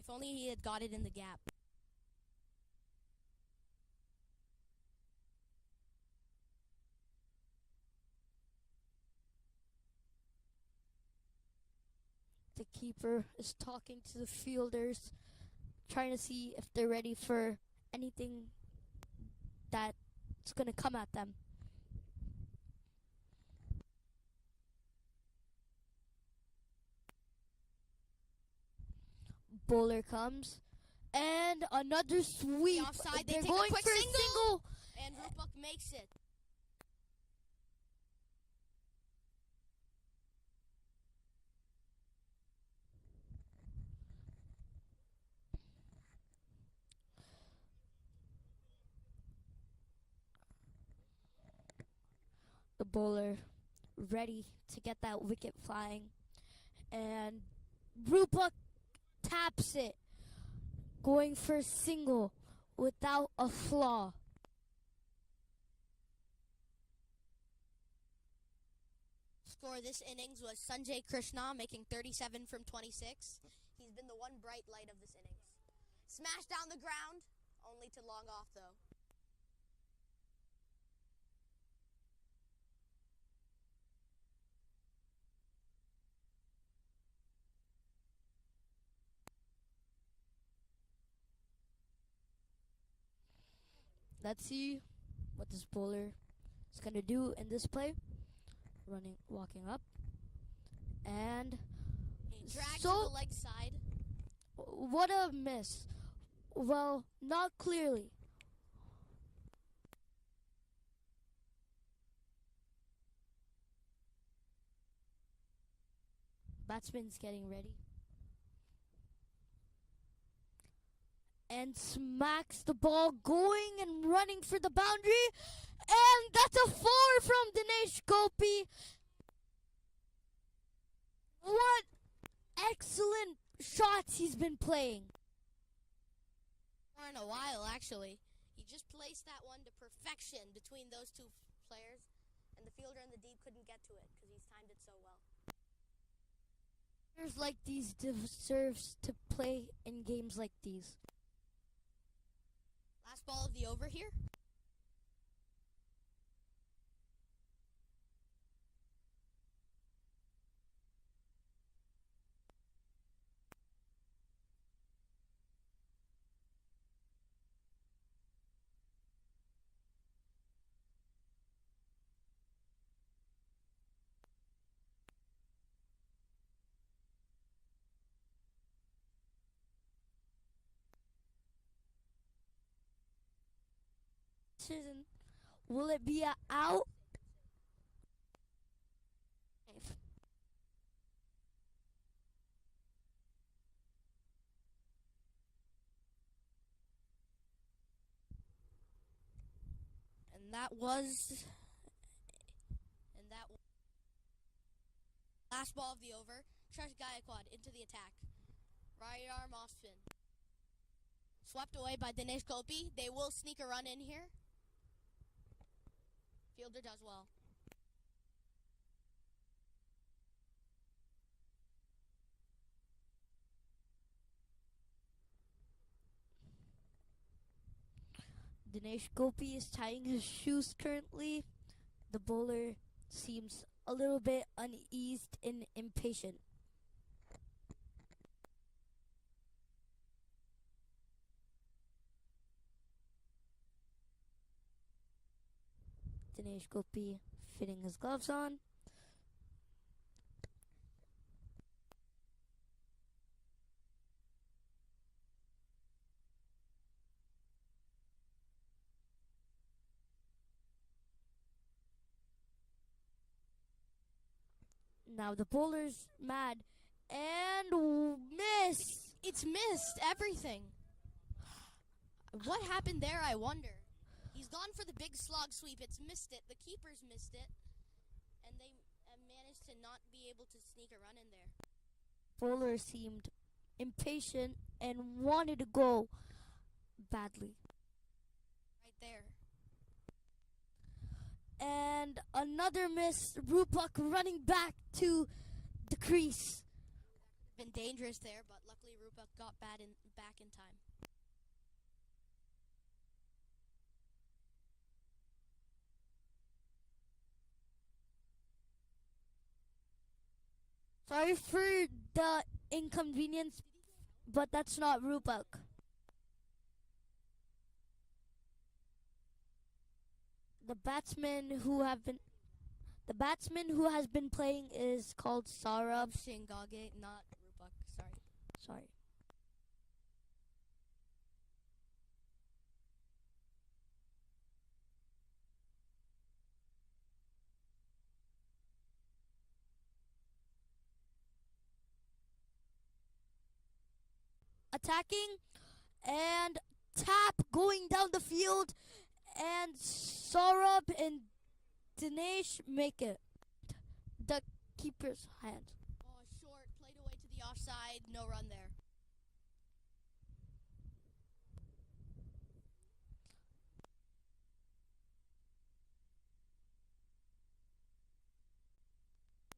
If only he had got it in the gap. The keeper is talking to the fielders, trying to see if they're ready for anything that's going to come at them. Bowler comes, and another sweep. The offside, they They're take a going quick for single. a single. And Rupuk makes it. The bowler ready to get that wicket flying, and Rupuk taps it, going for a single without a flaw. Score this innings was Sanjay Krishna, making 37 from 26. He's been the one bright light of this innings. Smash down the ground, only to long off though. Let's see what this bowler is going to do in this play. Walking up. And He dragged so, to the leg side. what a miss. Well, not clearly. Batsman's getting ready. And smacks the ball, going and running for the boundary. And that's a 4 from Dinesh Gopi. What excellent shots he's been playing. In a while, actually. He just placed that one to perfection between those two players, and the fielder in the deep couldn't get to it because he's timed it so well. Players like these deserves to play in games like these. Last ball of the over here. Will it be a out? And that was last ball of the over. Trish Gaikwad into the attack. Right arm off spin. Swept away by Dinesh Gopi. They will sneak a run in here. Fielder does well. Dinesh Gopi is tying his shoes currently. The bowler seems a little bit uneased and impatient. Dinesh Gopi fitting his gloves on. Now the bowler's mad and miss. It's missed everything. What happened there, I wonder? He's gone for the big slog sweep. It's missed it. The keepers missed it. And they managed to not be able to sneak a run in there. Bowler seemed impatient and wanted to go badly. Right there. And another miss. Rupuk running back to the crease. Been and dangerous there, but luckily Rupa got back in time. Sorry for the inconvenience, but that's not Rupak. The batsman who has been playing is called Saurabh. Shingage, not Rupak. Sorry. Attacking and tap going down the field, and Saurabh and Dinesh make it. The keeper's hand. Oh, short, played away to the offside, no run there.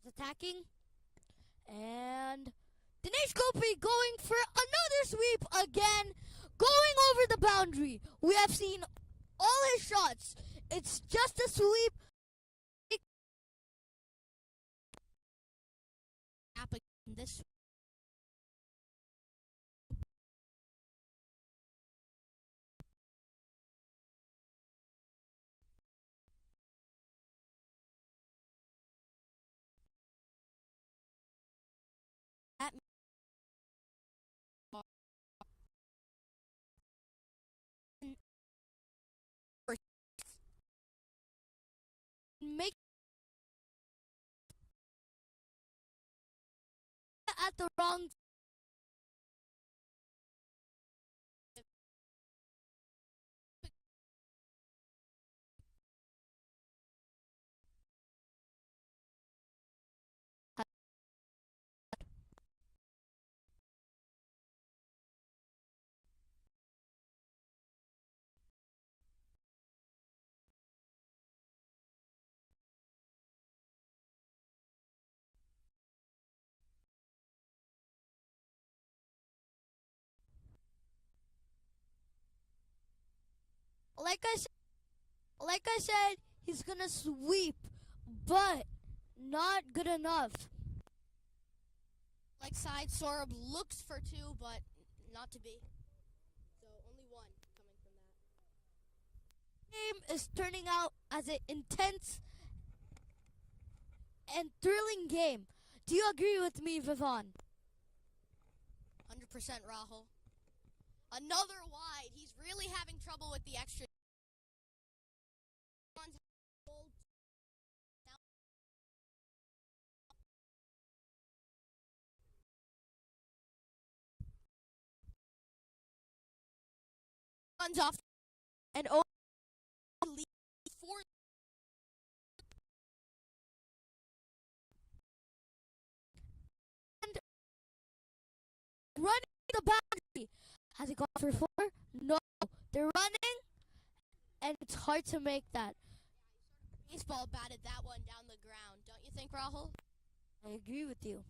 Attacking, and Dinesh Gopi going for another sweep again, going over the boundary. We have seen all his shots. It's just a sweep. This that Make it at the wrong like I said, he's gonna sweep, but not good enough. like side, Saurabh looks for two, but not to be. So only one coming from that. Game is turning out as an intense and thrilling game. Do you agree with me, Vivon? 100% Rahul. Another wide. He's really having trouble with the extra. Runs off and lead for And running the boundary. Has it gone for four? No. They're running, and it's hard to make that. baseball batted that one down the ground. Don't you think, Rahul? I agree with you.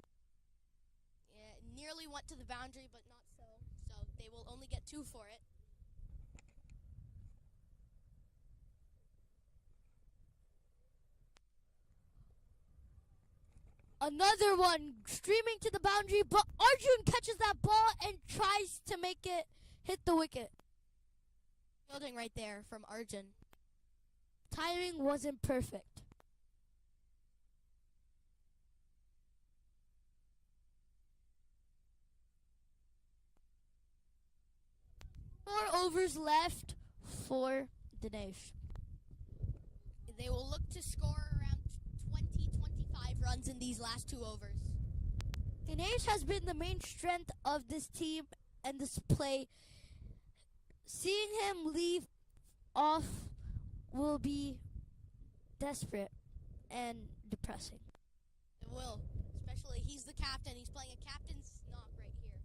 Yeah, nearly went to the boundary, but not so. So they will only get two for it. Another one streaming to the boundary, but Arjun catches that ball and tries to make it hit the wicket. Fielding right there from Arjun. Timing wasn't perfect. 4 overs left for Dinesh. They will look to score around 20-25 runs in these last 2 overs. Dinesh has been the main strength of this team and this play. Seeing him leave off will be desperate and depressing. It will. Especially he's the captain. He's playing a captain's knock right here.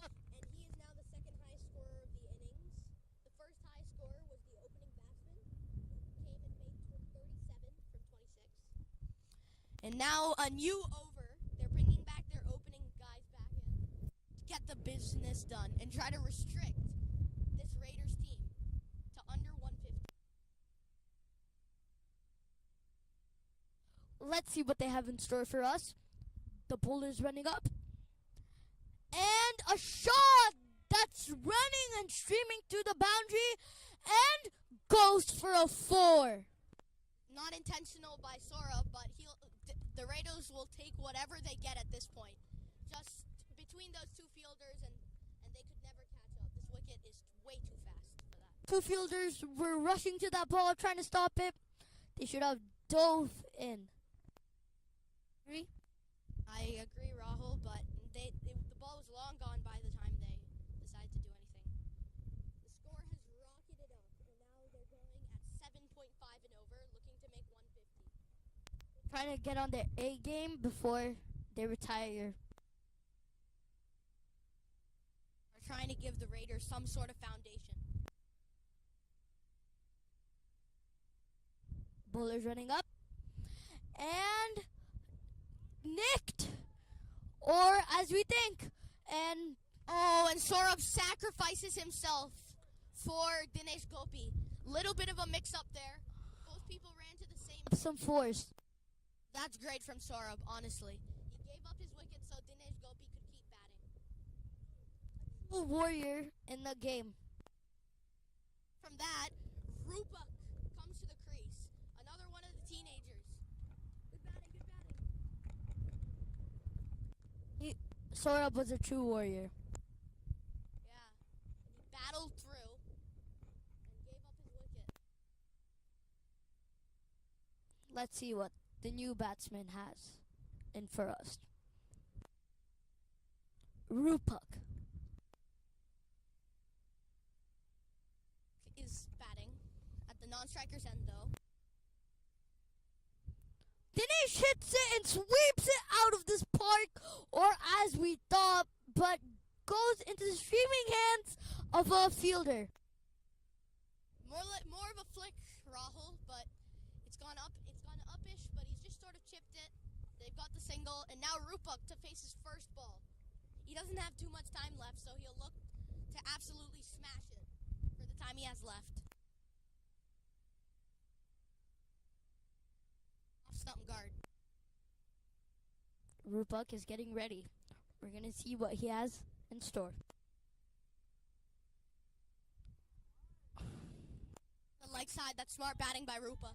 And he is now the second highest scorer of the innings. The first highest scorer was the opening batsman, who came and made 37 from 26. And now a new over get the business done and try to restrict this Raiders team to under 150. Let's see what they have in store for us. The bowler's running up. And a shot that's running and streaming through the boundary and goes for a 4. Not intentional by Sora, but the Raiders will take whatever they get at this point. Just between those two fielders, and they could never catch up. This wicket is way too fast for that. Two fielders were rushing to that ball, trying to stop it. They should have dove in. Agree? I agree, Rahul, but the ball was long gone by the time they decided to do anything. The score has rocketed up, and now they're going at 7.5 and over, looking to make 150. Trying to get on their A game before they retire. We're trying to give the Raiders some sort of foundation. Bowler's running up. And nicked. Or as we think. And Saurabh sacrifices himself for Dinesh Gopi. Little bit of a mix-up there. Both people ran to the same. some force. That's great from Saurabh, honestly. He gave up his wicket so Dinesh Gopi could keep batting. A warrior in the game. From that, Rupak comes to the crease. Another one of the teenagers. Good batting, good batting. Saurabh was a true warrior. Yeah. And he battled through and gave up his wicket. Let's see what the new batsman has in for us. Rupak. Is batting at the non-striker's end, though. Dinesh hits it and sweeps it out of this park, or as we thought, but goes into the streaming hands of a fielder. More of a flick, Rahul, but it's gone upish, but he's just sort of chipped it. They've got the single, and now Rupak to face his first ball. He doesn't have too much time left, so he'll look to absolutely smash it for the time he has left. Off stump guard. Rupak is getting ready. We're going to see what he has in store. The leg side, that's smart batting by Rupak.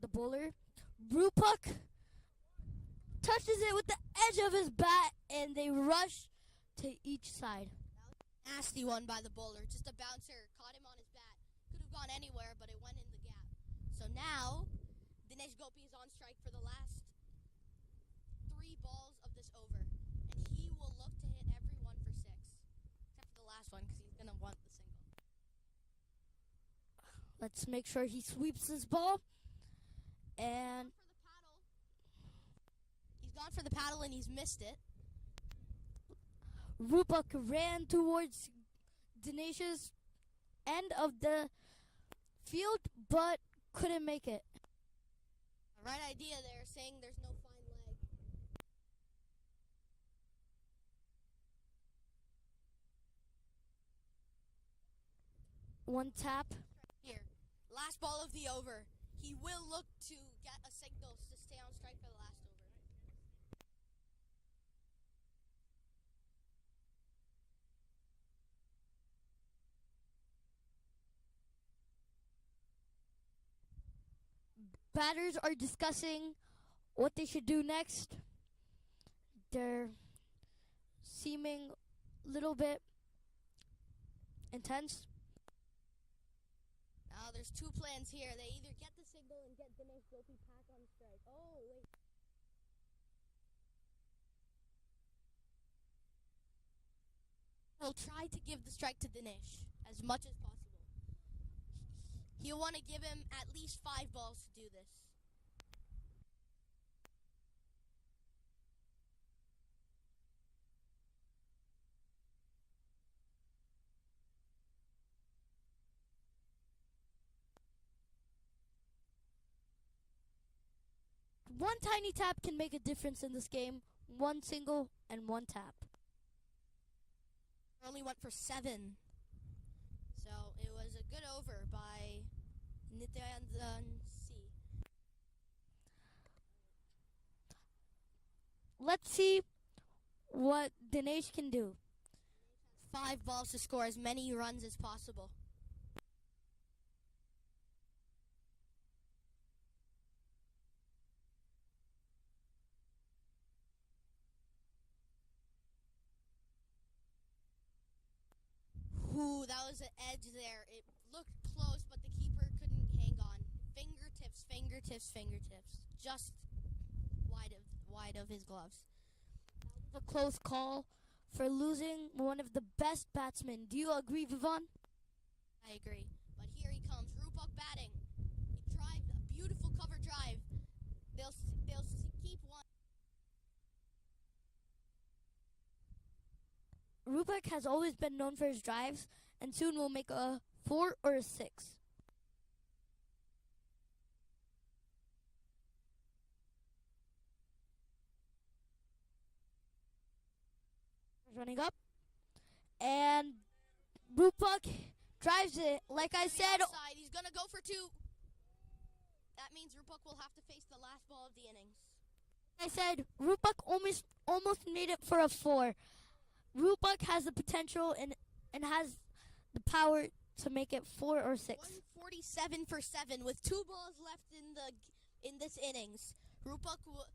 The bowler, Rupak, touches it with the edge of his bat, and they rush to each side. Nasty one by the bowler. Just a bouncer. Caught him on his bat. Could have gone anywhere, but it went in the gap. So now, Dinesh Gopi is on strike for the last 3 balls of this over. And he will look to hit every one for 6. Except for the last one, because he's going to want the single. Let's make sure he sweeps this ball. And he's gone for the paddle and he's missed it. Rupak ran towards Dinesh's end of the field, but couldn't make it. Right idea there, saying there's no fine leg. One tap. Here, last ball of the over. He will look to get a signal to stay on strike for the last over. Batters are discussing what they should do next. They're seeming a little bit intense. Now there's 2 plans here. They either get the signal and get Dinesh Gopi back on strike. Oh, wait. He'll try to give the strike to Dinesh as much as possible. He'll want to give him at least 5 balls to do this. One tiny tap can make a difference in this game. One single and one tap. Only went for 7. So it was a good over by Nityandan C. Let's see what Dinesh can do. 5 balls to score as many runs as possible. Ooh, that was an edge there. It looked close, but the keeper couldn't hang on. Fingertips, fingertips, fingertips. Just wide of his gloves. A close call for losing one of the best batsmen. Do you agree, Vivon? I agree. But here he comes. Rupak batting. A drive, a beautiful cover drive. They'll keep one. Rupak has always been known for his drives, and soon will make a 4 or a 6. Running up, and Rupak drives it. Like I said, Outside. He's gonna go for 2. That means Rupak will have to face the last ball of the innings. Rupak almost made it for a 4. Rupak has the potential and has the power to make it 4 or 6. 147 for 7 with 2 balls left in this innings. Rupak will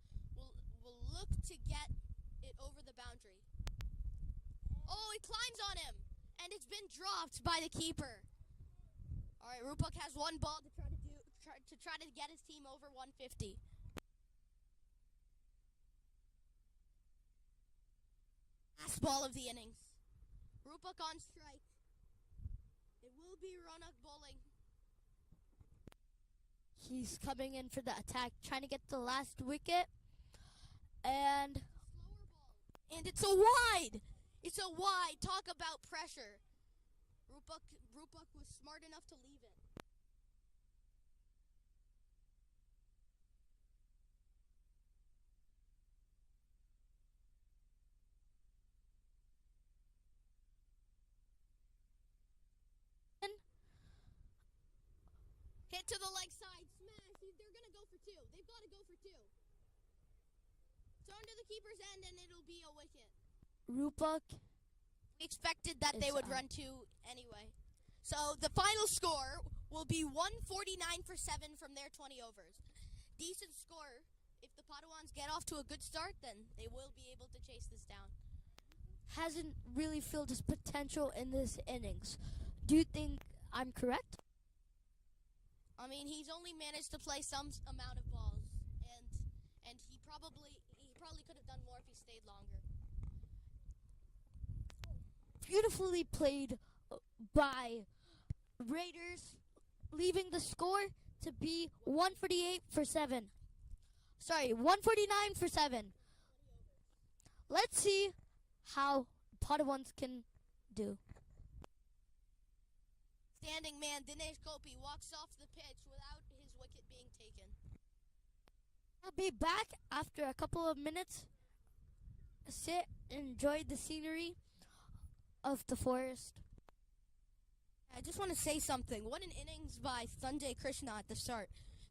look to get it over the boundary. Oh, it climbs on him, and it's been dropped by the keeper. All right, Rupak has 1 ball to try to get his team over 150. Last ball of the innings. Rupak on strike. It will be Ronak bowling. He's coming in for the attack, trying to get the last wicket. And Slower ball. And it's a wide. It's a wide. Talk about pressure. Rupak was smart enough to leave it. Hit to the leg side, smash. They're going to go for 2. They've got to go for 2. Thrown to the keeper's end, and it'll be a wicket. Rupak Expected that they would run 2 anyway. So the final score will be 149 for 7 from their 20 overs. Decent score. If the Padawans get off to a good start, then they will be able to chase this down. hasn't really filled his potential in this innings. Do you think I'm correct? I mean, he's only managed to play some amount of balls, and he probably could have done more if he stayed longer. Beautifully played by Raiders, leaving the score to be 148 for 7. Sorry, 149 for 7. Let's see how Padawans can do. Standing man Dinesh Gopi walks off the pitch without his wicket being taken. We'll be back after a couple of minutes. Sit, enjoy the scenery of the forest. I just want to say something. What an innings by Sanjay Krishna at the start.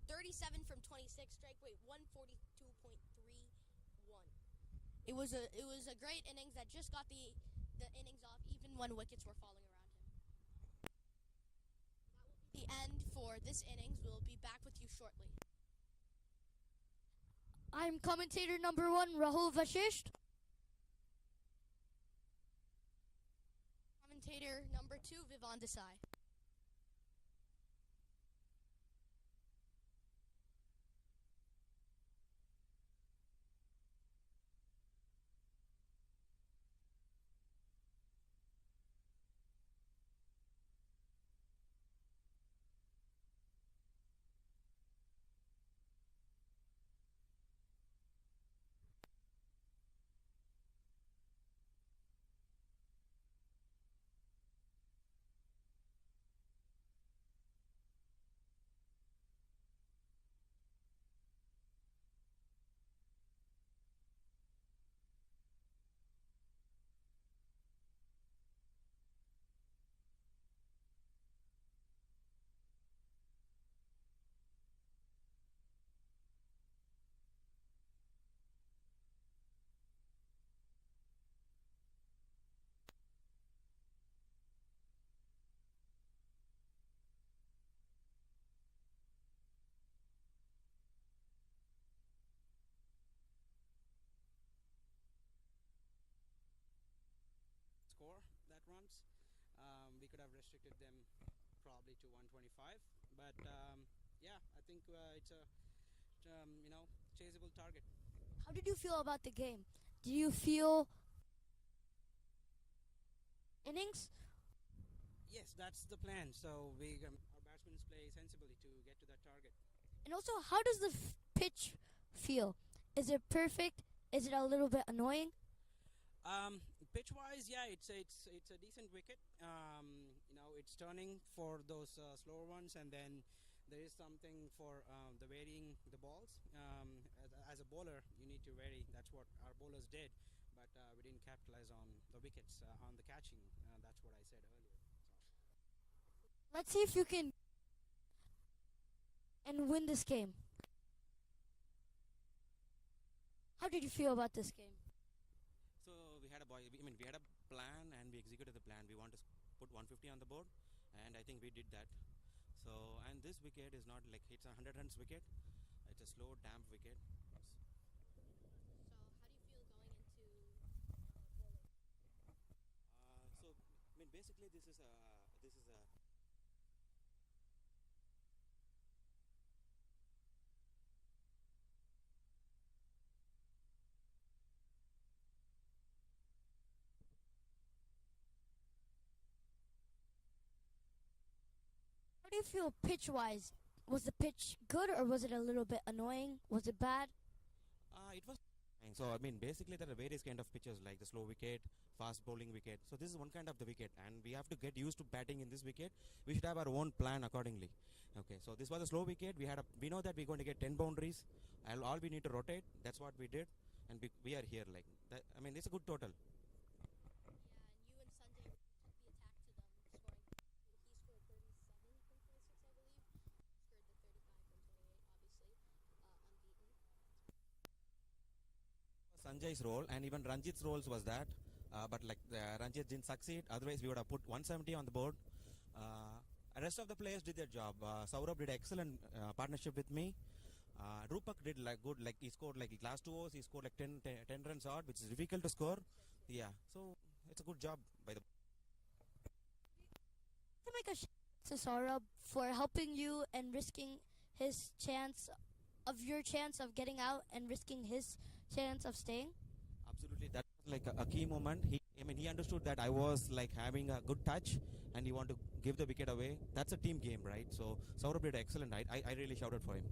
37 from 26, strike rate 142.31. It was a great innings that just got the innings off even when wickets were falling around him. That will be the end for this innings. We'll be back with you shortly. I'm commentator number 1, Rahul Vashisht. Commentator number 2, Vivon Desai. could have restricted them probably to 125. But yeah, I think it's a chaseable target. How did you feel about the game? Do you feel innings? Yes, that's the plan. So our batsmen play sensibly to get to that target. And also, how does the pitch feel? Is it perfect? Is it a little bit annoying? Pitch wise, yeah, it's a decent wicket. It's turning for those slower ones, and then there is something for the varying the balls. As a bowler, you need to vary. That's what our bowlers did, but we didn't capitalize on the wickets on the catching. That's what I said earlier. Let's see if you can and win this game. How did you feel about this game? So we had a we had a plan and we executed the plan. We want to put 150 on the board, and I think we did that. So and this wicket is not like it's a 100 runs wicket. It's a slow, damp wicket. So I mean basically this is a How do you feel pitch wise? Was the pitch good or was it a little bit annoying? Was it bad? it was fine. So I mean basically there are various kind of pitches like the slow wicket, fast bowling wicket. So this is one kind of the wicket, and we have to get used to batting in this wicket. We should have our own plan accordingly. Okay, so this was a slow wicket. We know that we're going to get 10 boundaries. All we need to rotate. That's what we did, and we are here like that. I mean it's a good total. Sanjay's role and even Ranjit's roles was that, but like Ranjit didn't succeed. Otherwise, we would have put 170 on the board. The rest of the players did their job. Saurabh did excellent partnership with me. Rupak did like good, like he scored like last 2 overs, he scored like 10 runs out, which is difficult to score. Yeah, so it's a good job by the. To make a to Saurabh for helping you and risking his chance of your chance of getting out and risking his chance of staying. Absolutely, that was like a key moment. He understood that I was like having a good touch, and he wanted to give the wicket away. That's a team game, right? So Saurabh did excellent. I really shouted for him.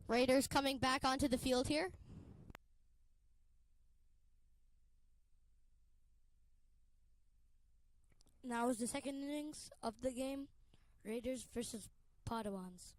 Raiders coming back onto the field here. Now is the second innings of the game. Raiders versus Padawans.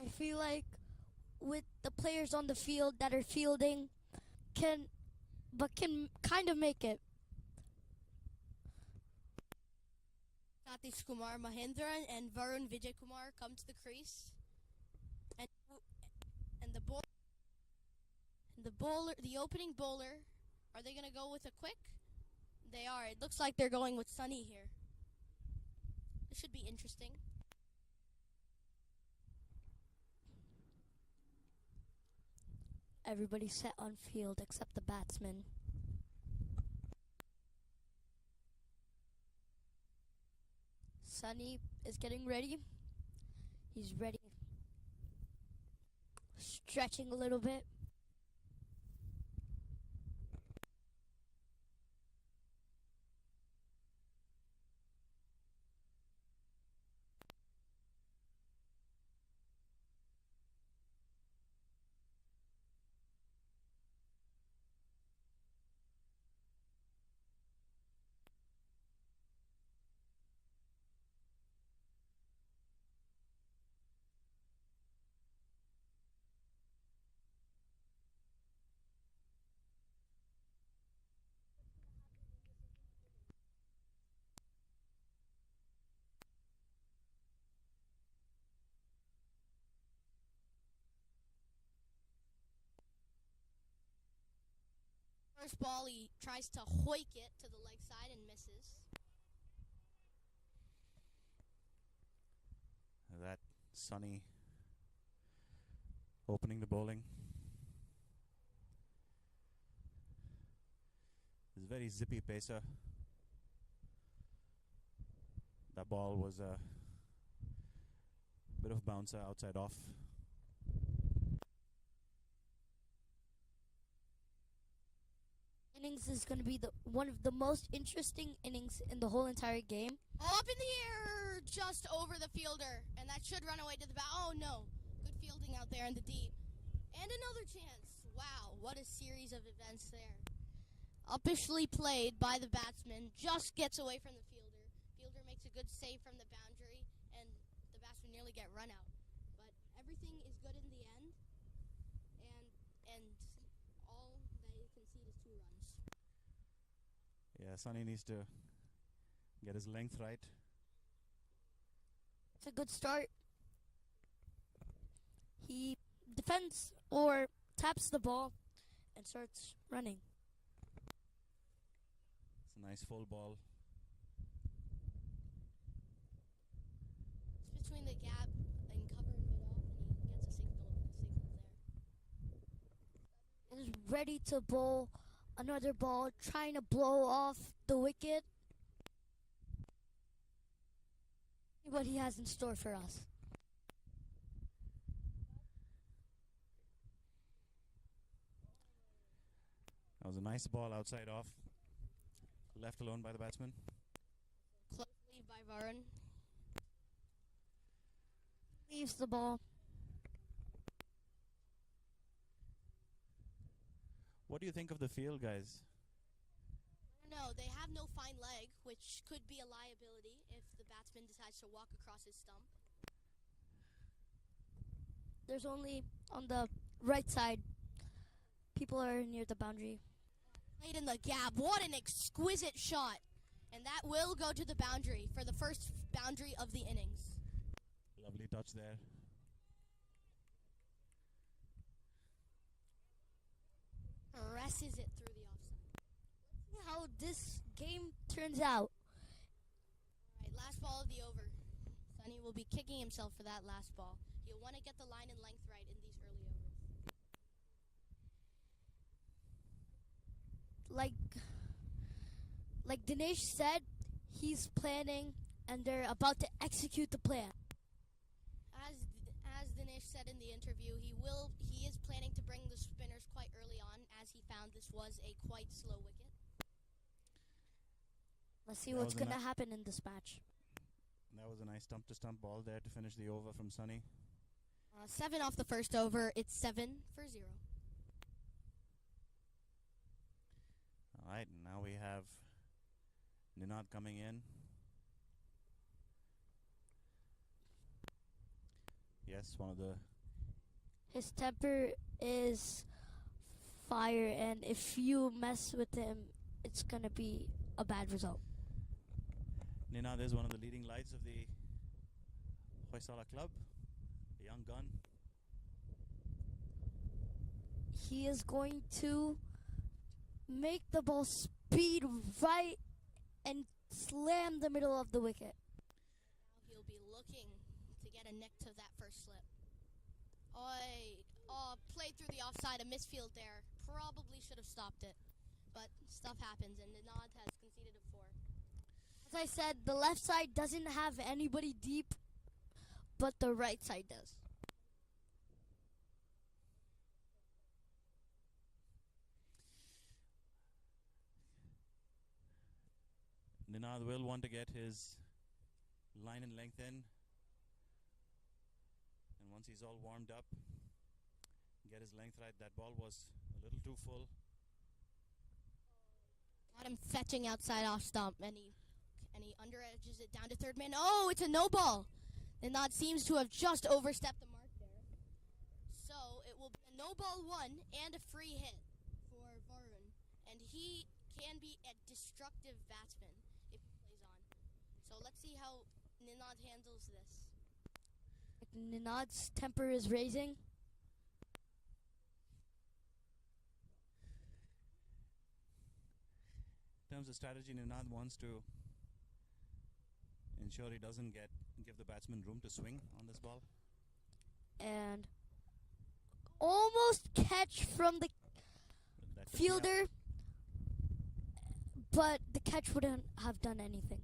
I feel like with the players on the field that are fielding can kind of make it. Satish Kumar Mahendra and Varun Vijay Kumar come to the crease. And the opening bowler, are they going to go with a quick? They are. It looks like they're going with Sunny here. This should be interesting. Everybody's set on field except the batsman. Sunny is getting ready. He's ready. Stretching a little bit. First ball, he tries to hoik it to the leg side and misses. That Sunny opening the bowling is very zippy pacer. That ball was a bit of bouncer outside off. Innings is going to be one of the most interesting innings in the whole entire game. Up in the air, just over the fielder, and that should run away to the oh no, good fielding out there in the deep, and another chance. Wow, what a series of events there. Uppishly played by the batsman, just gets away from the fielder. Fielder makes a good save from the boundary, and the batsman nearly get run out. But everything is good in the end, and all they concede is 2 runs. Yeah, Sunny needs to get his length right. It's a good start. He defends or taps the ball and starts running. It's a nice full ball. It's between the gap and cover and mid off, and he gets a signal there. Is ready to bowl another ball, trying to blow off the wicket. what he has in store for us. That was a nice ball outside off. Left alone by the batsman. Close lead by Varun. Leaves the ball. What do you think of the field, guys? No, they have no fine leg, which could be a liability if the batsman decides to walk across his stump. There's only on the right side. People are near the boundary. Played in the gap. What an exquisite shot. And that will go to the boundary for the first boundary of the innings. Lovely touch there. Presses it through the offside. Let's see how this game turns out. All right, last ball of the over. Sonny will be kicking himself for that last ball. He'll want to get the line and length right in these early overs. Like Dinesh said, he's planning and they're about to execute the plan. As Dinesh said in the interview, he is planning to bring the spinners quite early on, as he found this was a quite slow wicket. Let's see That what's was a going to happen in this match. That was a nice stump-to-stump ball there to finish the over from Sunny. 7 off the first over. It's 7-0. All right, now we have Ninad coming in. Yes, one of the... His temper is fire, and if you mess with him, it's going to be a bad result. Ninad is one of the leading lights of the Hoysala club, a young gun. He is going to make the ball speed right and slam the middle of the wicket. Now he'll be looking to get a nick to that first slip. Played through the offside, a misfield there. Probably should have stopped it. But stuff happens, and Ninad has conceded a 4. As I said, the left side doesn't have anybody deep, but the right side does. Ninad will want to get his line and length in. And once he's all warmed up, get his length right. That ball was a little too full. Got him fetching outside off stump, and he under edges it down to third man. Oh, it's a no ball. Ninad seems to have just overstepped the mark there. So it will be a no ball 1 and a free hit for Varun. And he can be a destructive batsman if he plays on. So let's see how Ninad handles this. Ninad's temper is raising. In terms of strategy, Ninad wants to ensure he doesn't give the batsman room to swing on this ball. And almost catch from the That took me out. fielder, but the catch wouldn't have done anything.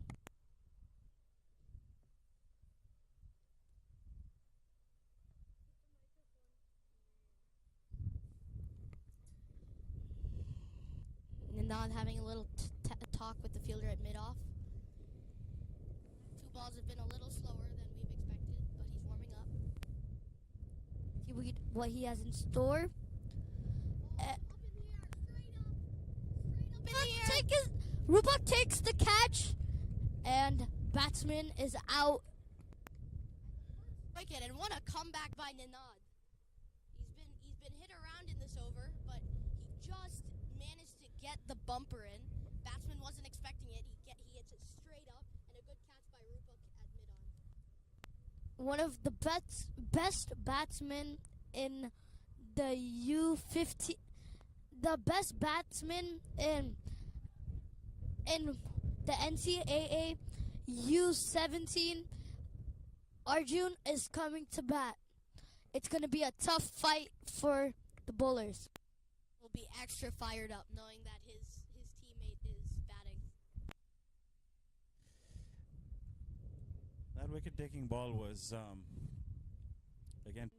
Ninad having a little talk with the fielder at mid-off. 2 balls have been a little slower than we've expected, but he's warming up. See what he has in store. Up in the air, straight up in the air. Rupak takes the catch, and batsman is out. Wicket, and what a comeback by Ninad. He's been hit around in this over, but he just managed to get the bumper in. Batsman wasn't expecting it. He hits it straight up, and a good catch by Rupak at mid-on. One of the best batsmen in the U15, the best batsman in the NCAA U17, Arjun is coming to bat. It's going to be a tough fight for the bowlers. Will be extra fired up knowing that his teammate is batting. That wicket-taking ball was again.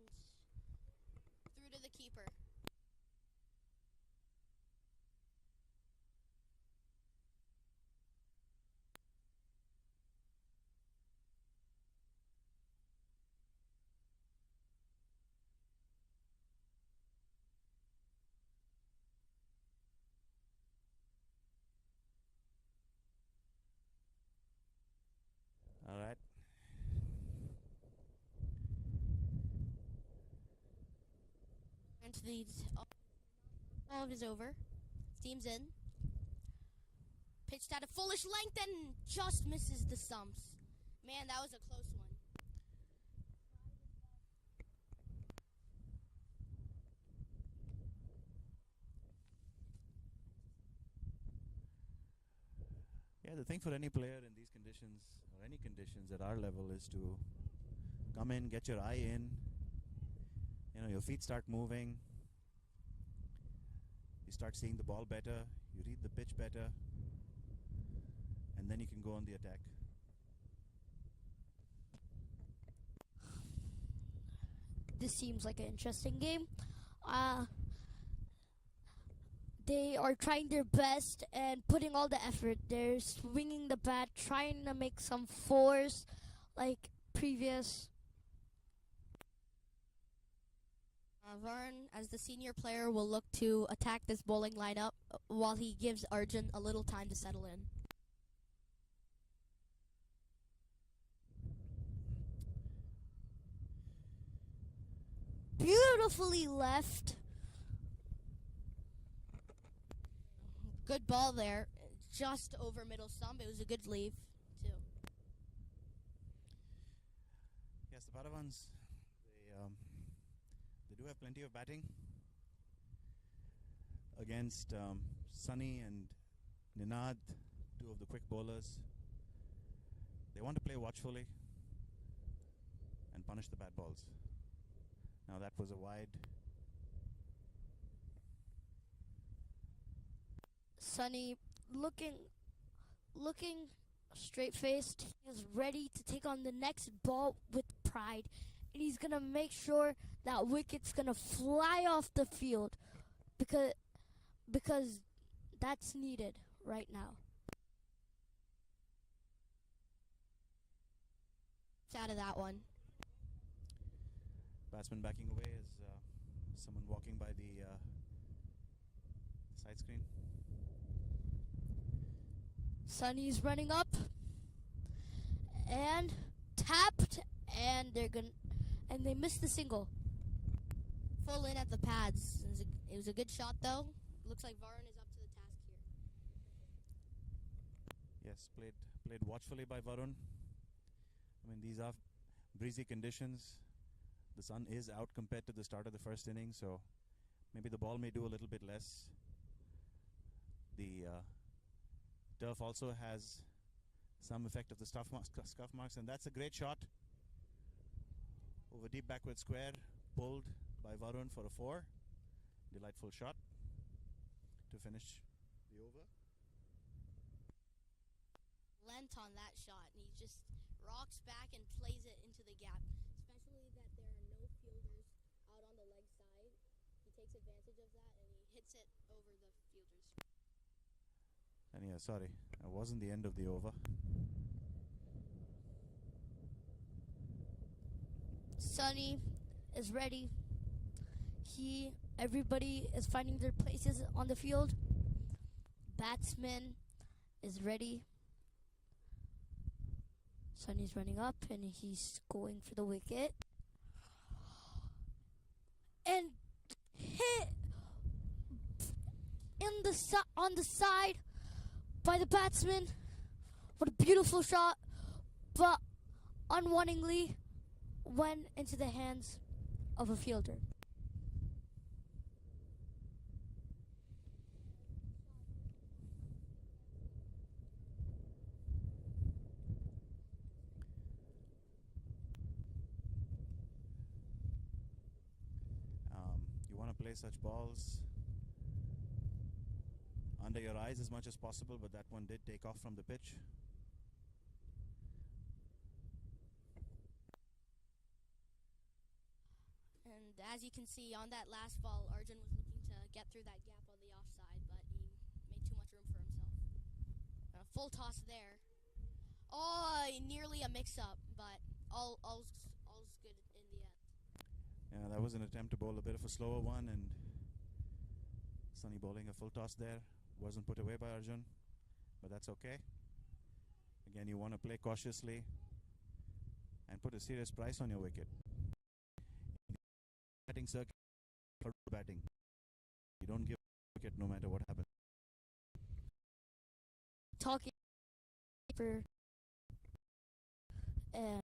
Through to the keeper. All right. Into the all of is over. Steam's in. Pitched at a foolish length and just misses the stumps. Man, that was a close one. Yeah, the thing for any player in these conditions or any conditions at our level is to come in, get your eye in. You know, your feet start moving. You start seeing the ball better. You read the pitch better. And then you can go on the attack. This seems like an interesting game. They are trying their best and putting all the effort. They're swinging the bat, trying to make some fours like previous. Varun, as the senior player, will look to attack this bowling lineup while he gives Arjun a little time to settle in. Beautifully left. Good ball there, just over middle stump. It was a good leave, too. Yes, the Padawans, they do have plenty of batting against Sunny and Ninad, two of the quick bowlers. They want to play watchfully and punish the bad balls. Now that was a wide. Sunny looking straight-faced. He is ready to take on the next ball with pride. And he's going to make sure that wicket's going to fly off the field because that's needed right now. It's out of that one. Batsman backing away as someone walking by the side screen. Sunny's running up and tapped, and they missed the single. Full in at the pads. It was a good shot, though. Looks like Varun is up to the task here. Yes, played watchfully by Varun. I mean, these are breezy conditions. The sun is out compared to the start of the first inning, so maybe the ball may do a little bit less. The turf also has some effect of the scuff marks, and that's a great shot over deep backward square, pulled by Varun for a 4. Delightful shot to finish the over. Lent on that shot, and he just rocks back and plays it into the gap. Especially that there are no fielders out on the leg side. He takes advantage of that, and he hits it over the fielders. And yeah, sorry, that wasn't the end of the over. Sunny is ready. Everybody is finding their places on the field. Batsman is ready. Sunny's running up and he's going for the wicket. And hit on the side by the batsman. What a beautiful shot, but unwittingly went into the hands of a fielder. You want to play such balls under your eyes as much as possible, but that one did take off from the pitch. as you can see on that last ball, Arjun was looking to get through that gap on the offside, but he made too much room for himself. Full toss there. Oh, nearly a mix-up, but all's good in the end. Yeah, that was an attempt to bowl a bit of a slower one, and Sunny bowling a full toss there. Wasn't put away by Arjun, but that's okay. Again, you want to play cautiously and put a serious price on your wicket. Batting circuit for batting. You don't give a wicket no matter what happens. Talking for and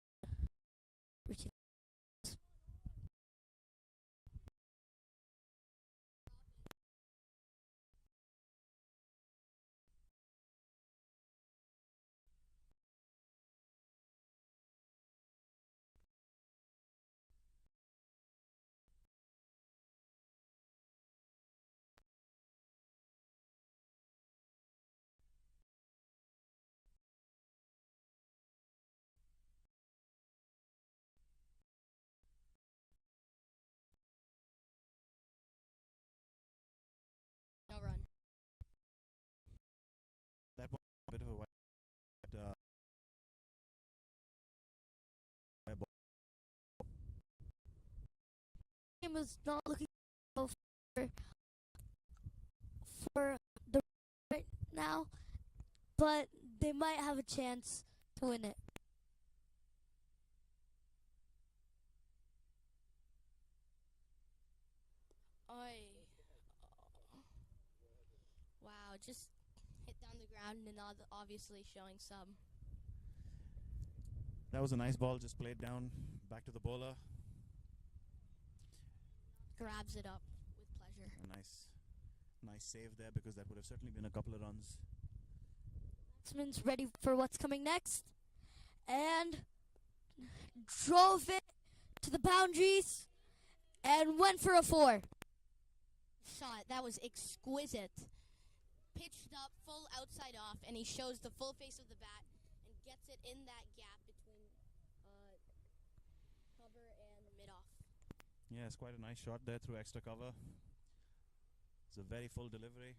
No run. That was a bit of a wide ball. game is not looking well for the right now, but they might have a chance to win it. Oi. Wow, just hit down the ground and obviously showing some. That was a nice ball, just played down, back to the bowler. Grabs it up with pleasure. A nice save there, because that would have certainly been a couple of runs. Batsman's ready for what's coming next, and drove it to the boundaries and went for a 4. Shot, that was exquisite. Pitched up, full outside off, and he shows the full face of the bat and gets it in that gap between cover and mid-off. Yeah, it's quite a nice shot there through extra cover. It's a very full delivery,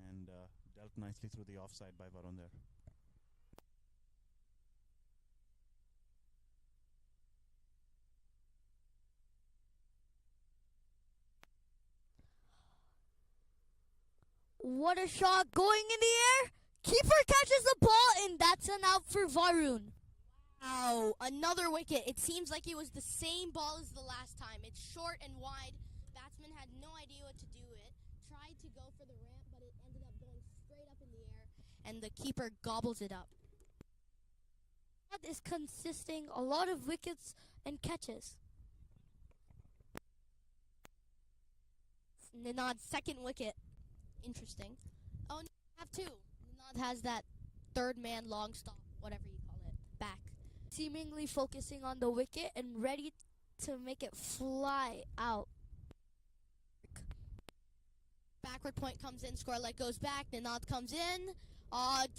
and dealt nicely through the offside by Varun there. What a shot going in the air. Keeper catches the ball, and that's an out for Varun. Wow, another wicket. It seems like it was the same ball as the last time. It's short and wide. Batsman had no idea what to do with it. Tried to go for the ramp, but it ended up going straight up in the air, and the keeper gobbles it up. That is consisting a lot of wickets and catches. Ninad's second wicket. Interesting. Oh, no, I have two. Ninad has that third man long stop, whatever you call it, back. Seemingly focusing on the wicket and ready to make it fly out. Backward point comes in, score light goes back, Ninad comes in,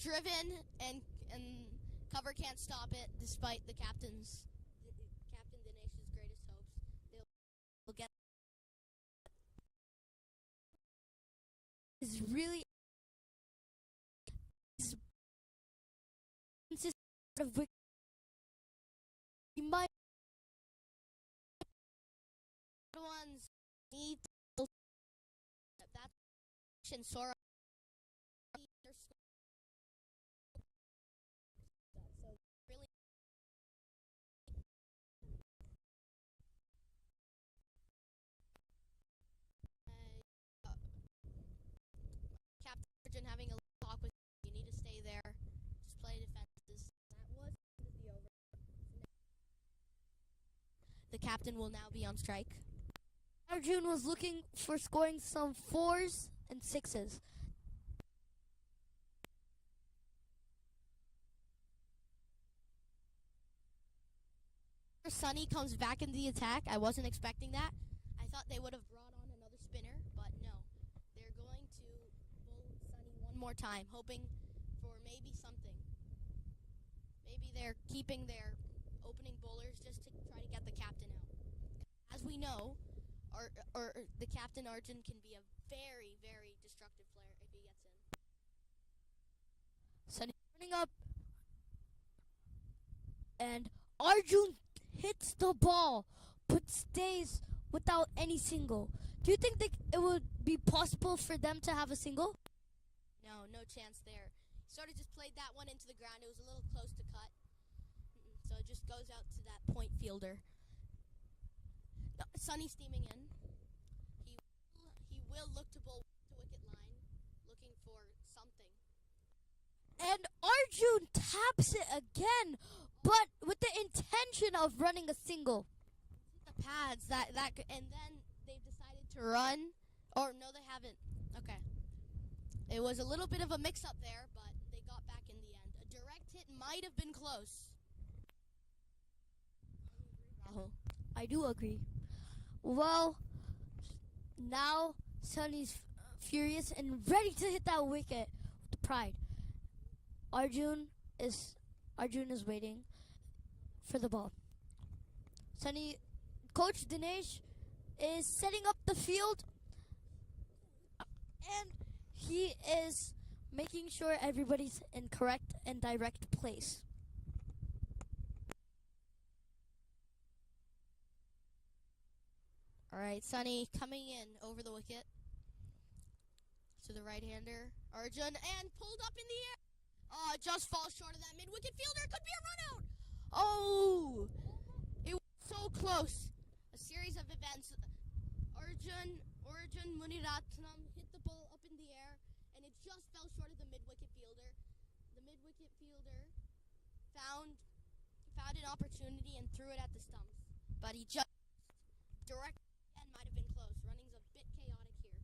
driven, and cover can't stop it despite the Captain Dinesh's greatest hopes. They'll get Is really consistent of wicket. He might ones need to that's Sora. So really Captain having a talk with you. You need to stay there. Just play defenses. That was the over. The captain will now be on strike. Arjun was looking for scoring some 4s and 6s. Sunny comes back into the attack. I wasn't expecting that. I thought they would have brought on another spinner, but no. They're going to bowl Sunny one more time, hoping for maybe something. Maybe they're keeping their opening bowlers just to try to get the captain out. As we know, or the captain Arjun can be a very, very destructive player if he gets in. Sunny running up, and Arjun hits the ball, but stays without any single. Do you think it would be possible for them to have a single? No, no chance there. Sort of just played that one into the ground. It was a little close to cut. So it just goes out to that point fielder. No, Sunny steaming in. He will look to bowl to wicket line, looking for something. And Arjun taps it again, but with the intention of running a single. The pads and then they've decided to run. Or no, they haven't. Okay. It was a little bit of a mix-up there, but they got back in the end. A direct hit might have been close. Rahul. I do agree. Well, now Sunny's furious and ready to hit that wicket with pride. Arjun is waiting for the ball. Sunny, Coach Dinesh is setting up the field, and he is making sure everybody's in correct and direct place. All right, Sunny coming in over the wicket to the right-hander. Arjun, and pulled up in the air. Oh, just falls short of that mid-wicket fielder. Could be a run-out. Oh, it was so close. A series of events. Arjun Muniratnam hit the ball up in the air, and it just fell short of the mid-wicket fielder. The mid-wicket fielder found an opportunity and threw it at the stumps, but he just direct and might have been close. Running's a bit chaotic here.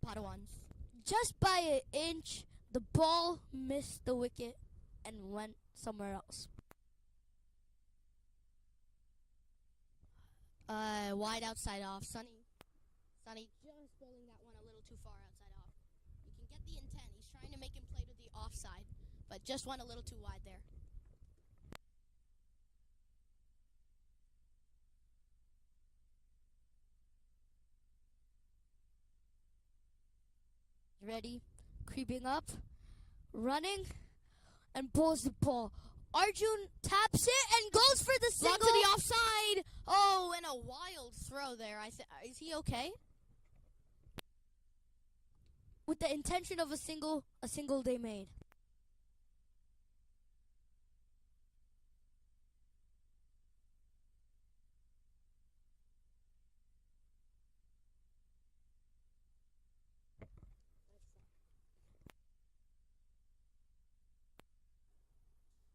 Padawans. Just by an inch, the ball missed the wicket and went somewhere else. Wide outside off. Sunny just bowling that one a little too far outside off. You can get the intent. He's trying to make him play to the offside, but just went a little too wide there. Ready, creeping up, running, and bowls the ball. Arjun taps it and goes for the Blocked single. to the offside. Oh, and a wild throw there. Is he okay? With the intention of a single they made.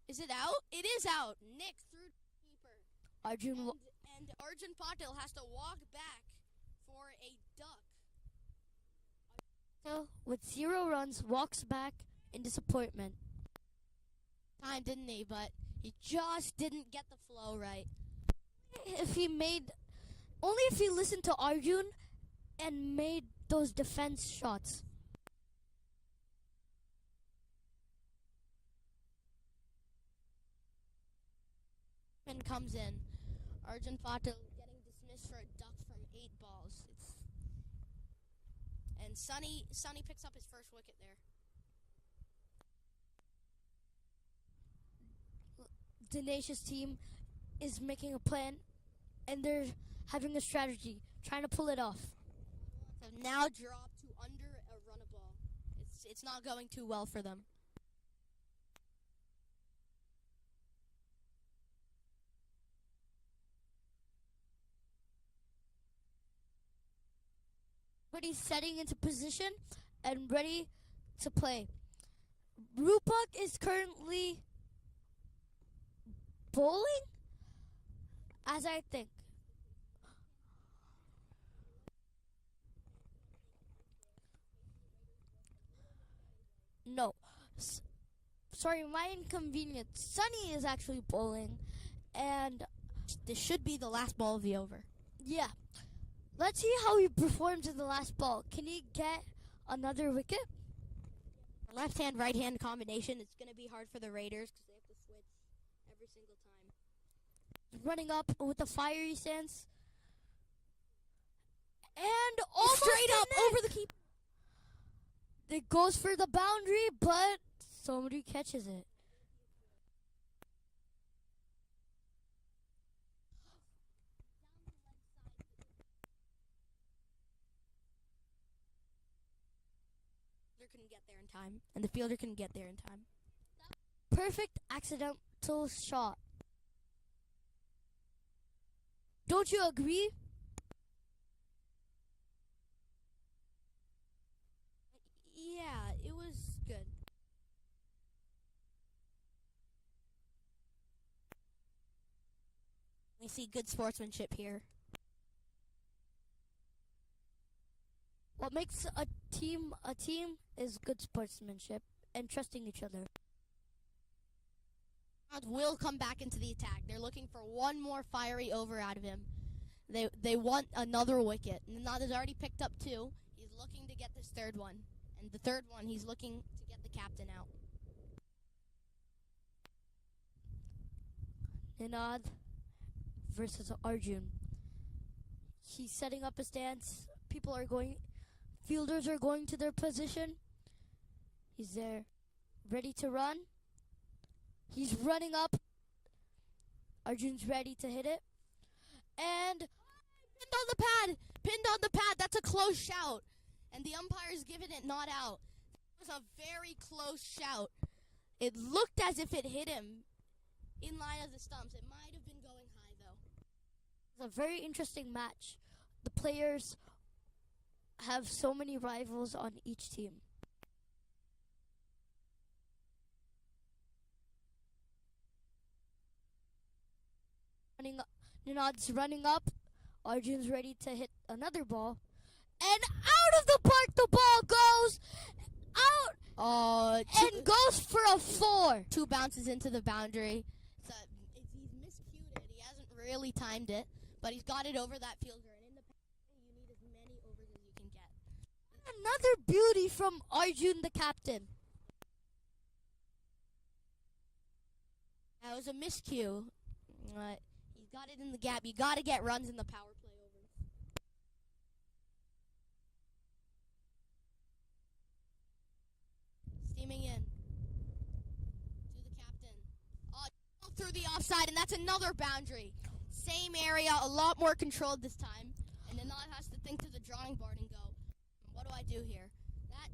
Is it out? It is out. Nick through the keeper. Arjun And Arjun Patil has to walk back for a duck. with 0 runs walks back in disappointment. Time, didn't he? But he just didn't get the flow right. If he listened to Arjun and made those defense shots. And comes in. Arjun Patil getting dismissed for a duck from 8 balls. And Sunny picks up his first wicket there. Dinesh's team is making a plan, and they're having a strategy, trying to pull it off. Have now dropped to under a run a ball. It's not going too well for them. But he's setting into position and ready to play. Rupak is currently bowling, as I think. No. Sorry, my inconvenience. Sunny is actually bowling, and This should be the last ball of the over. yeah. Let's see how he performs in the last ball. Can he get another wicket? Left-hand, right-hand combination. It's going to be hard for the Raiders because they have to switch every single time. Running up with a fiery stance. And almost Straight up in over it. the keeper. It goes for the boundary, but somebody catches it. Couldn't get there in time, and the fielder couldn't get there in time. Perfect accidental shot. Don't you agree? Yeah, it was good. We see good sportsmanship here. What makes a team is good sportsmanship and trusting each other. Will come back into the attack. They're looking for one more fiery over out of him. They want another wicket. Nanad has already picked up 2. He's looking to get this third one. And the third one, he's looking to get the captain out. Ninad versus Arjun. He's setting up a stance. Fielders are going to their position. He's there, ready to run. He's running up. Arjun's ready to hit it. And pinned on the pad. Pinned on the pad. That's a close shout. And the umpire's given it not out. That was a very close shout. It looked as if it hit him in line of the stumps. It might have been going high, though. it's a very interesting match. The players have so many rivals on each team. Ninad's running up. Arjun's ready to hit another ball. And out of the park the ball goes. Out. And goes for a 4. 2 bounces into the boundary. He's miscued. He hasn't really timed it. But he's got it over that fielder. And in the pass, you need as many overs as you can get. Another beauty from Arjun, the captain. That was a miscue. He's got it in the gap. You got to get runs in the power play overs. Steaming in to the captain. Through the offside, and that's another boundary. Same area, a lot more controlled this time. And Nanad has to think to the drawing board and go, what do I do here? That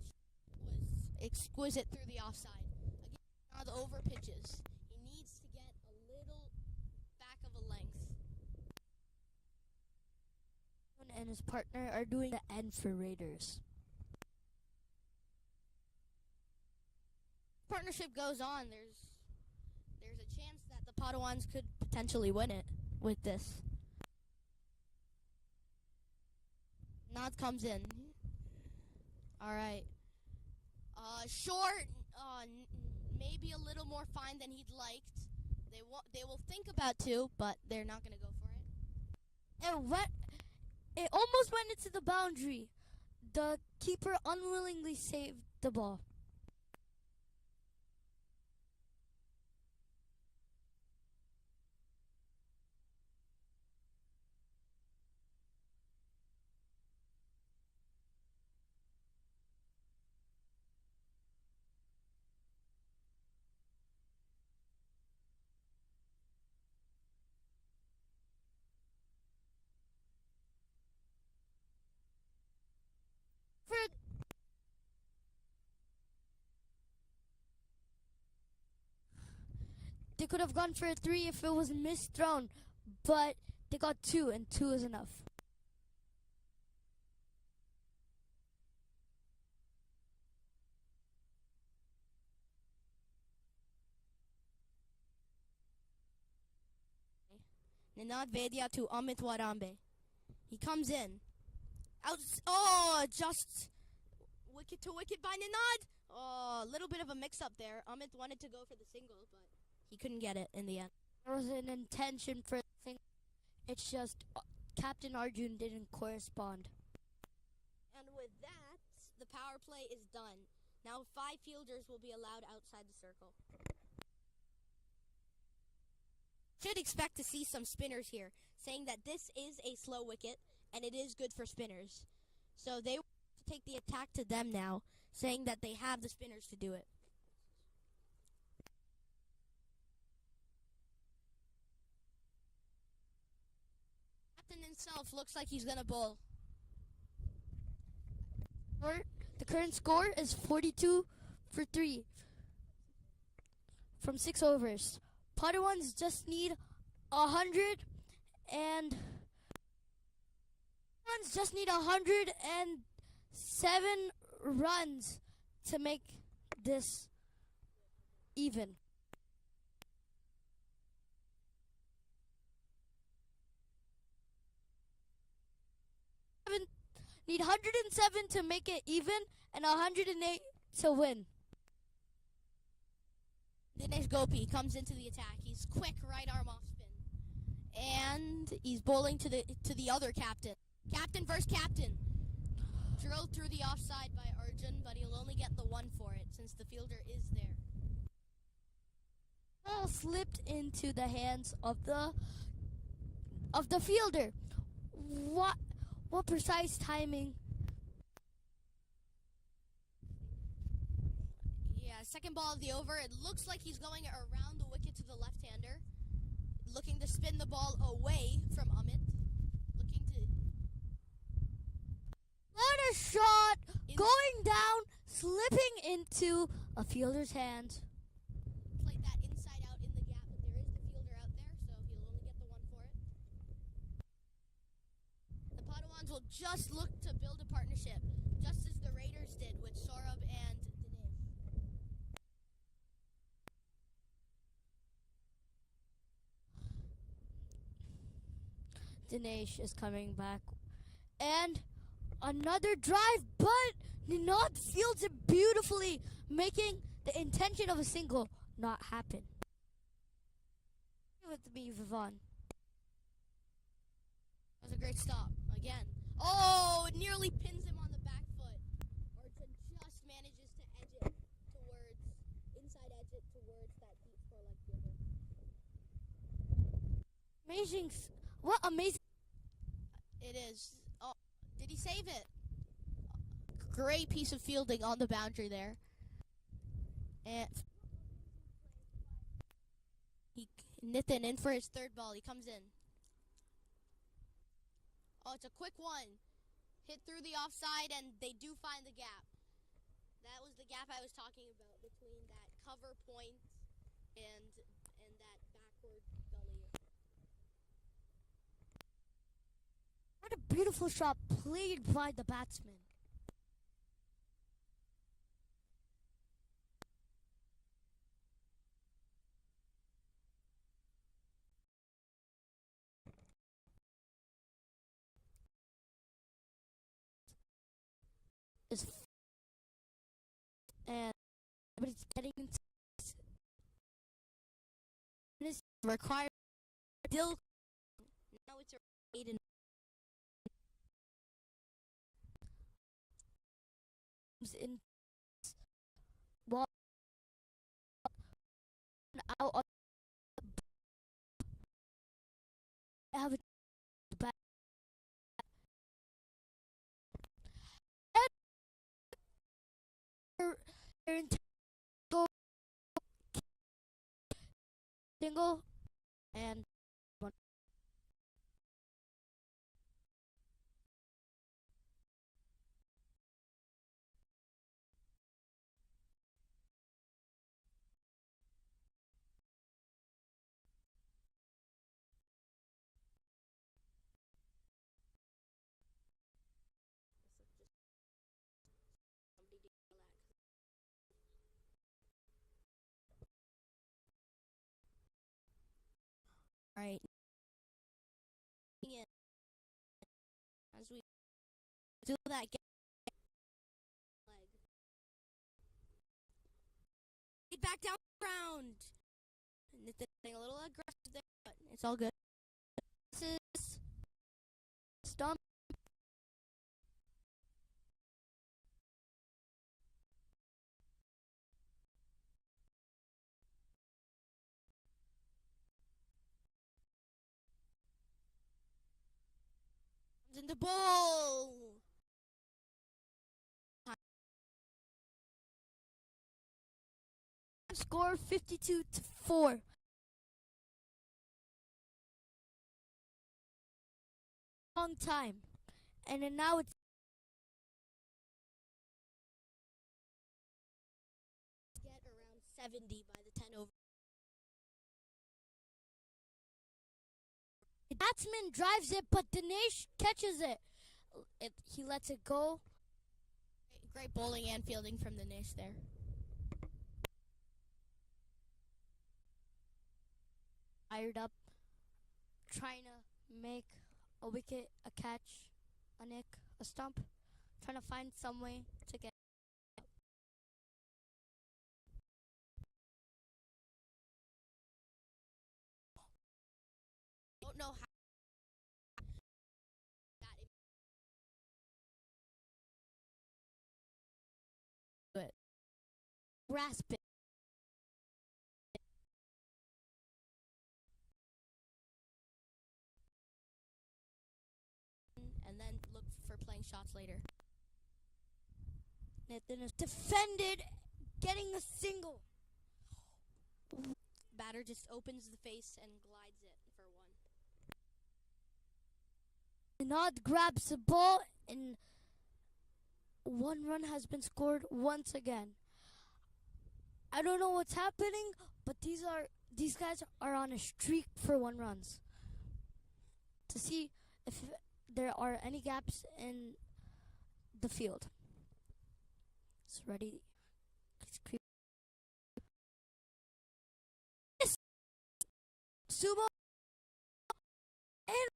was exquisite through the offside. Again, Nanad over pitches. He needs to get a little back of a length. And his partner are doing the end for Raiders. Partnership goes on. There's a chance that the Padawans could potentially win it with this. Nod comes in. All right. Short. Maybe a little more fine than he'd liked. They will think about 2, but they're not going to go for it. It almost went into the boundary. The keeper unwillingly saved the ball. They could have gone for a 3 if it was misthrown, but they got 2, and 2 is enough. Ninad Vedia to Amit Warambe. He comes in. Just wicket to wicket by Ninad. A little bit of a mix-up there. Amit wanted to go for the single, but he couldn't get it in the end. There was an intention for the thing. It's just Captain Arjun didn't correspond. And with that, the power play is done. Now 5 fielders will be allowed outside the circle. Should expect to see some spinners here, saying that this is a slow wicket and it is good for spinners. So they take the attack to them now, saying that they have the spinners to do it. Captain himself looks like he's gonna bowl. The current score is 42 for 3 from 6 overs. Padawans just need 107 runs to make this even. Need 107 to make it even and 108 to win. Dinesh Gopi comes into the attack. He's quick, right arm off spin. And he's bowling to the other captain. Captain versus captain. Drilled through the offside by Arjun, but he'll only get the one for it since the fielder is there. Ball slipped into the hands of the fielder. What precise timing? Yeah, second ball of the over. It looks like he's going around the wicket to the left-hander. Looking to spin the ball away from Amit. Looking to... What a shot! Going down, slipping into a fielder's hand. Played that inside out in the gap, but there is the fielder out there, so he'll only get the one for it. The Padawans will just look to build a partnership, just as the Raiders did with Saurabh and Dinesh. Dinesh is coming back. And another drive, but Ninad fields it beautifully, making the intention of a single not happen. With me, Vivon. That was a great stop. Again. Oh, it nearly pins him on the back foot. Arjun just manages to edge it towards, inside edge it towards that deep score leg fielder. Amazing. What amazing. It is. Oh, did he save it? Great piece of fielding on the boundary there. And Nitin in for his third ball. He comes in. Oh, it's a quick one. Hit through the offside, and they do find the gap. That was the gap I was talking about between that cover point and that backward gully. What a beautiful shot played by the batsman. And but it's getting into This requires still. Now it's a maiden. in ball out on have a back and go single and one. Right. As we do that leg. Back down round. And it's a little aggressive there, but it's all good. This is stump. In the ball. Score 52-4. Long time. And then now it's Get around 70 by the 10 over. the batsman drives it, but Dinesh catches it. He lets it go. Great bowling and fielding from Dinesh there. Fired up, trying to make a wicket, a catch, a nick, a stump, trying to find some way to get. Don't know how that Grasp it. and then look for playing shots later. Nathan is defended, getting a single. Batter just opens the face and glides it for one. Nod grabs the ball, and 1 run has been scored once again. I don't know what's happening, but these guys are on a streak for 1 runs. To see if there are any gaps in the field. It's ready. It's creep. Sumo and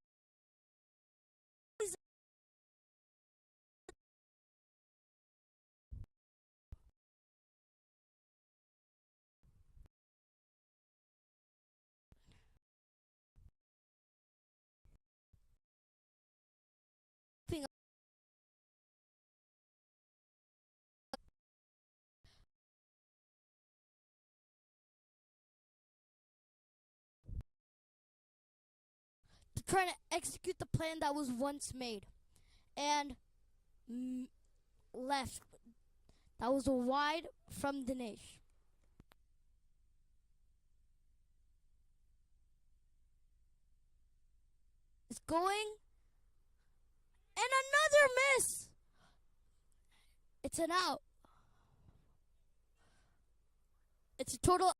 trying to execute the plan that was once made. And left. That was a wide from Dinesh. It's going. And another miss. It's an out. It's a total.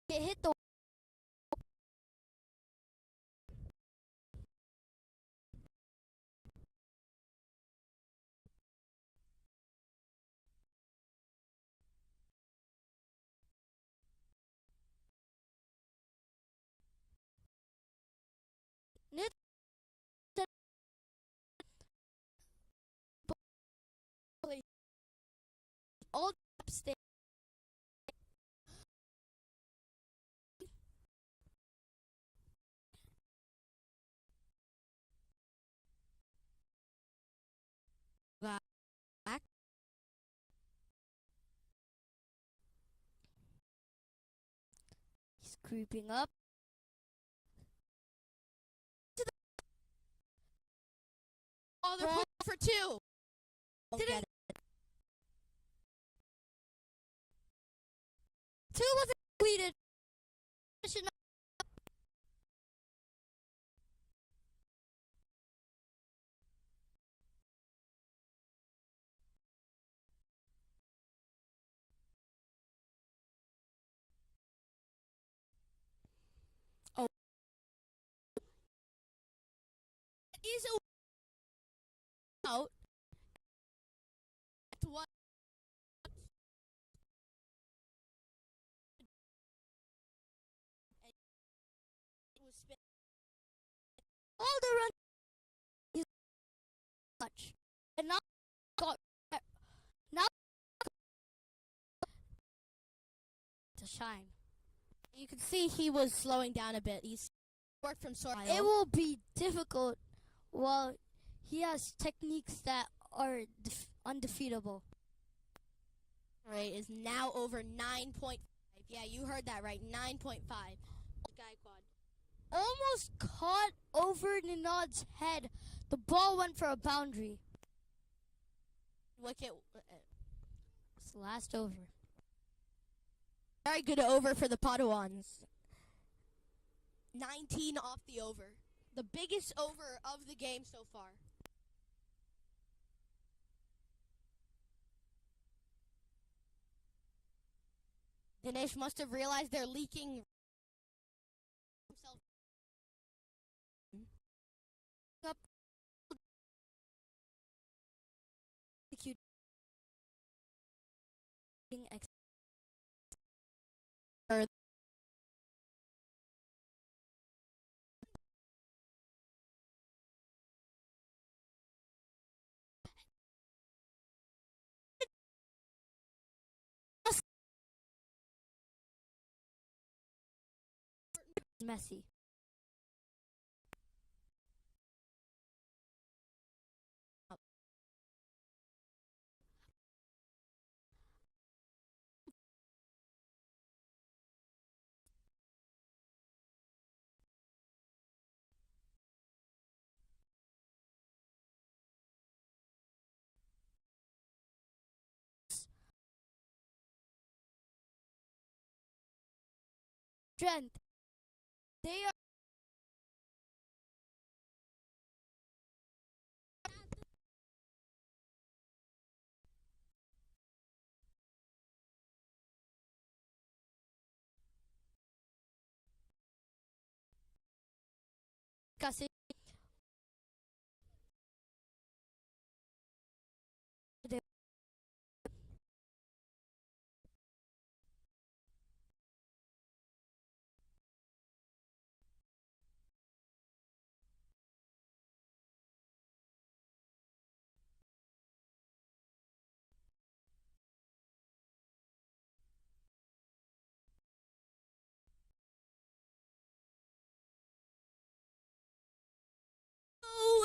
It hit the. All upstairs. Back. He's creeping up. Oh, they're pulling for 2. Didn't. 2 wasn't completed. Oh. It is a out. What? All the run is much. And now got now to shine. You can see he was slowing down a bit. He's worked from soil. It will be difficult while he has techniques that are undefeatable. rate is now over 9.5. Yeah, you heard that right. 9.5. Almost caught over Ninad's head. The ball went for a boundary. Wicket. It's the last over. Very good over for the Padawans. 19 off the over. The biggest over of the game so far. Dinesh must have realized they're leaking himself Up. Messy. Strength. They are discussing the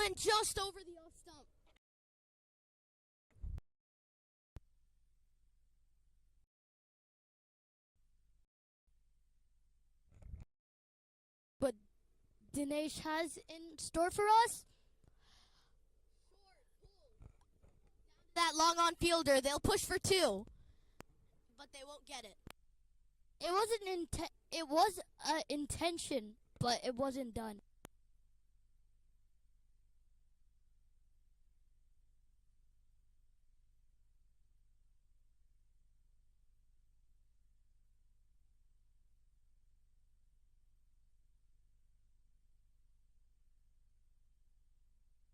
and just over the off stump. but Dinesh has in store for us. That long on fielder, they'll push for 2, but they won't get it. It wasn't it was intention, but it wasn't done.